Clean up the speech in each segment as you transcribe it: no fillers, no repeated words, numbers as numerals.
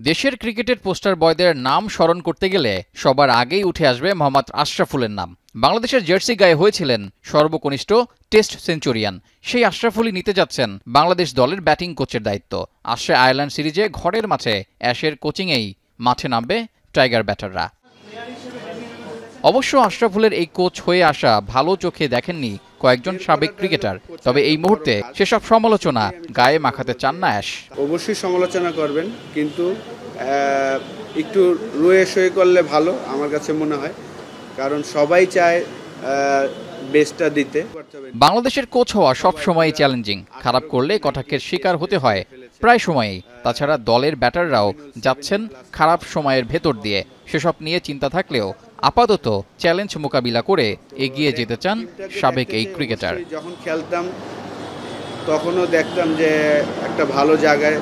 দেশের ক্রিকেটের পোস্টার বয়দের নাম স্মরণ করতে গেলে সবার আগেই উঠে আসবে মোহাম্মদ আশরাফুলের নাম। বাংলাদেশের জার্সি গায়ে হয়েছিলেন সর্বকনিষ্ঠ টেস্ট সেঞ্চুরিয়ান। সেই আশরাফুলই নিতে যাচ্ছেন বাংলাদেশ দলের ব্যাটিং কোচের দায়িত্ব। আসছে আয়ারল্যান্ড সিরিজে ঘরের মাঠে অ্যাশের কোচিংয়েই মাঠে নামবে টাইগার ব্যাটাররা। অবশ্য আশরাফুলের এই কোচ হয়ে আসা ভালো চোখে দেখেননি কয়েকজন সাবেক ক্রিকেটার। তবে এই মুহূর্তে সেসব সমালোচনা গায়ে মাখাতে চান না অ্যাশ। অবশ্যই সমালোচনা করবেন, কিন্তু একটু রুয়ে সই করলে ভালো আমার কাছে মনে হয়, কারণ সবাই চায় বেস্টটা দিতে। বাংলাদেশের কোচ হওয়া সব সময়ই চ্যালেঞ্জিং। খারাপ করলে কটাক্ষের শিকার হতে হয় প্রায় সময়ই। তাছাড়া দলের ব্যাটাররাও যাচ্ছেন খারাপ সময়ের ভেতর দিয়ে। সেসব নিয়ে চিন্তা থাকলেও আপাতত চ্যালেঞ্জ মোকাবিলা করে এগিয়ে যেতে চান সাবেক এই ক্রিকেটার। যখন খেলতাম তখনও দেখতাম যে একটা ভালো জায়গায়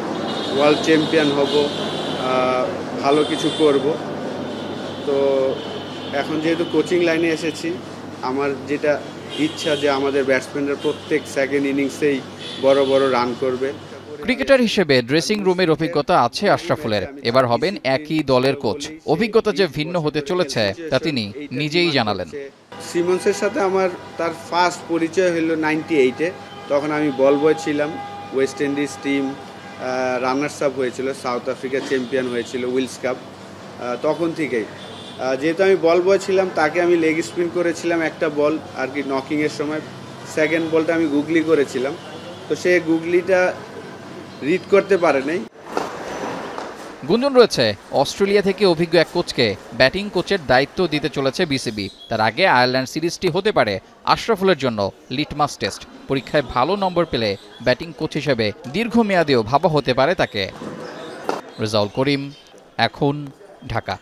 ওয়ার্ল্ড চ্যাম্পিয়ন হব, ভালো কিছু করব। তো এখন যেহেতু কোচিং লাইনে এসেছি, আমার যেটা ইচ্ছা যে আমাদের ব্যাটসম্যানরা প্রত্যেক সেকেন্ড ইনিংসেই বড় বড় রান করবে। ক্রিকেটার হিসেবে ড্রেসিং রুমের অভিজ্ঞতা আছে আশরাফুলের। এবার হবেন একই দলের কোচ। অভিজ্ঞতা যে ভিন্ন হতে চলেছে তা তিনি নিজেই জানালেন। সিমন্সের সাথে আমার তার ফার্স্ট পরিচয় হলো 98-এ। তখন আমি বল বয় ছিলাম। West Indies team runners up হয়েছিল, সাউথ আফ্রিকা চ্যাম্পিয়ন হয়েছিল উইলস কাপ। তখন থেকেই যেহেতু আমি বল বয় ছিলাম, তাকে আমি লেগ স্পিন করেছিলাম একটা বল আর কি নকিংয়ের সময়। সেকেন্ড বলটা আমি গুগলি করেছিলাম, তো সে গুগলিটা রিড করতে পারে নাই। গুঞ্জন রয়েছে অস্ট্রেলিয়া থেকে অভিজ্ঞ এক কোচকে ব্যাটিং কোচের দায়িত্ব দিতে চলেছে বিসিবি। তার আগে আয়ারল্যান্ড সিরিজটি হতে পারে আশরাফুলের জন্য লিটমাস টেস্ট। পরীক্ষায় ভালো নম্বর পেলে ব্যাটিং কোচ হিসেবে দীর্ঘমেয়াদেও ভাবা হতে পারে তাকে। রেজাউল করিম, এখন, ঢাকা।